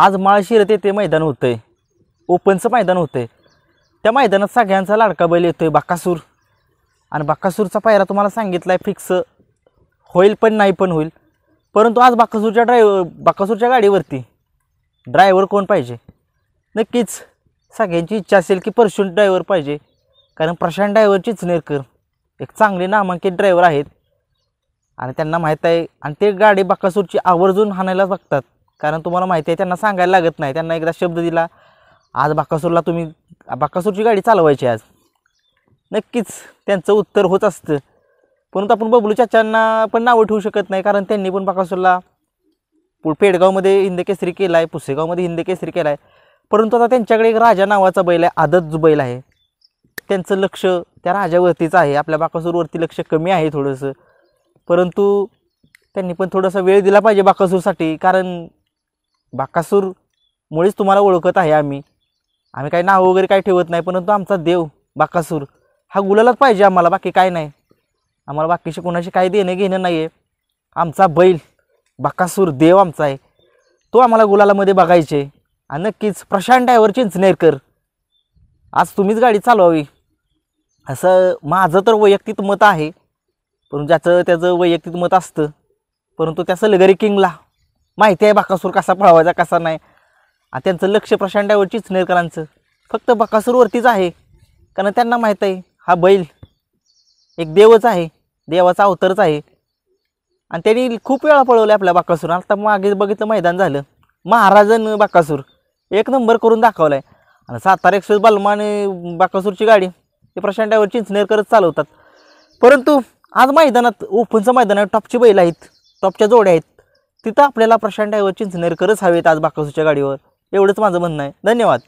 आज माळशिरत येथे मैदान होतंय, ओपनचं मैदान होतंय। त्या मैदानात सगळ्यांचा लाडका बैल येतोय बकासूर। आणि बकासूरचा पायरा तुम्हाला सांगितलाय फिक्स होईल पण नाही पण होईल। परंतु आज बकासूरच्या गाडीवरती ड्रायव्हर कोण पाहिजे? नक्कीच सगळ्यांची इच्छा असेल की परशुन ड्रायव्हर पाहिजे, कारण प्रशांत ड्रायव्हर चिचनेरकर एक चांगले नामांकित ड्रायव्हर आहेत आणि त्यांना माहीत आहे। आणि ते गाडी बकासूरची आवर्जून हाणायला बघतात, कारण तुम्हाला माहिती आहे त्यांना सांगायला लागत नाही। त्यांना एकदा शब्द दिला, आज बकासूरला तुम्ही बकासूरची गाडी चालवायची आज, नक्कीच त्यांचं उत्तर होत असतं। परंतु आपण बबलू चाचांना पण नावं ठेवू शकत नाही, कारण त्यांनी पण बकासूरला पेडगावमध्ये हिंदकेसरी केला आहे, पुसेगावमध्ये हिंदकेसरी केला आहे। परंतु आता त्यांच्याकडे एक राजा नावाचा बैल आहे, आदत जो बैल आहे, त्यांचं लक्ष त्या राजावरतीच आहे। आपल्या बकासूरवरती लक्ष कमी आहे थोडंसं, परंतु त्यांनी पण थोडासा वेळ दिला पाहिजे बकासूरसाठी, कारण बकासूरमुळेच तुम्हाला ओळखत आहे आम्ही काही नाव वगैरे काही ठेवत नाही। परंतु आमचा देव बकासूर हा गुलालाच पाहिजे आम्हाला, बाकी काय नाही। आम्हाला बाकीशी कोणाशी काही देणं घेणं नाही आहे। आमचा बैल बकासूर देव आमचा आहे, तो आम्हाला गुलालामध्ये बघायचे। आणि नक्कीच प्रशांत ड्रायव्हर चिंचनेरकर आज तुम्हीच गाडी चालवावी असं माझं तर वैयक्तिक मत आहे। परंतु त्याचं वैयक्तिक मत असतं, परंतु त्या सलगरी किंगला माहिती आहे बकासूर कसा पळवायचा कसा नाही। आणि त्यांचं लक्ष प्रशांत ड्रायव्हर चिंचनेरकरांचं फक्त बकासूरवरतीच आहे, कारण त्यांना माहीत आहे हा बैल एक देवच आहे, देवाचा अवतारच आहे। आणि त्यांनी खूप वेळा पळवलं आपल्या बकासूर। आता मागे बघितलं मैदान झालं, महाराजन बकासूर एक नंबर करून दाखवला आहे। आणि सातारा एक्सप्रेस बलमा आणि बकासूरची गाडी ते प्रशांत ड्रायव्हर चिंचनेरकरच चालवतात। परंतु आज मैदानात ओपनचं मैदान आहे, टॉपची बैल आहेत, टॉपच्या जोड्या आहेत, तिथं आपल्याला प्रशांत ड्रायव्हर चिंचनेरकरच हवेत आज बकासूरच्या गाडीवर, एवढंच माझं म्हणणं आहे। धन्यवाद।